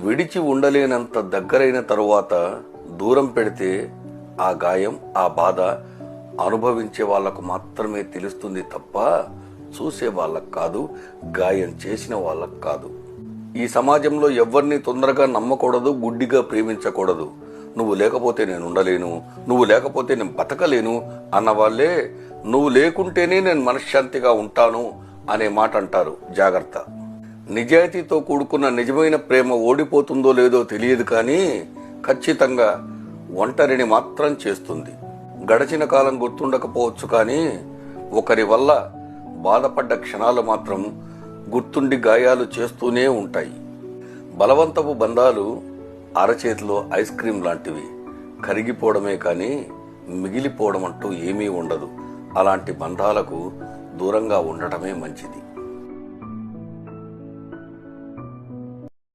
విడిచి ఉండలేనంత దగ్గరైన తరువాత దూరం పెడితే ఆ గాయం, ఆ బాధ అనుభవించే వాళ్లకు మాత్రమే తెలుస్తుంది తప్ప చూసే వాళ్ళకు కాదు, గాయం చేసిన వాళ్ళకు కాదు. ఈ సమాజంలో ఎవరిని తొందరగా నమ్మకూడదు, గుడ్డిగా ప్రేమించకూడదు. నువ్వు లేకపోతే నేను ఉండలేను, నువ్వు లేకపోతే నేను బతకలేను అన్నవాళ్లే నువ్వు లేకుంటేనే నేను మనశ్శాంతిగా ఉంటాను అనే మాట అంటారు. జాగ్రత్త. నిజాయితీతో కూడుకున్న నిజమైన ప్రేమ ఓడిపోతుందో లేదో తెలియదు, కానీ ఖచ్చితంగా ఒంటరిని మాత్రం చేస్తుంది. గడిచిన కాలం గుర్తుండకపోవచ్చు, కానీ ఒకరి వల్ల బాధపడ్డ క్షణాలు మాత్రం గుర్తుండి గాయాలు చేస్తూనే ఉంటాయి. బలవంతపు బంధాలు అరచేతిలో ఐస్ క్రీం లాంటివి. కరిగిపోవడమే కానీ మిగిలిపోవడం అంటూ ఏమీ ఉండదు. అలాంటి బంధాలకు దూరంగా ఉండటమే మంచిది.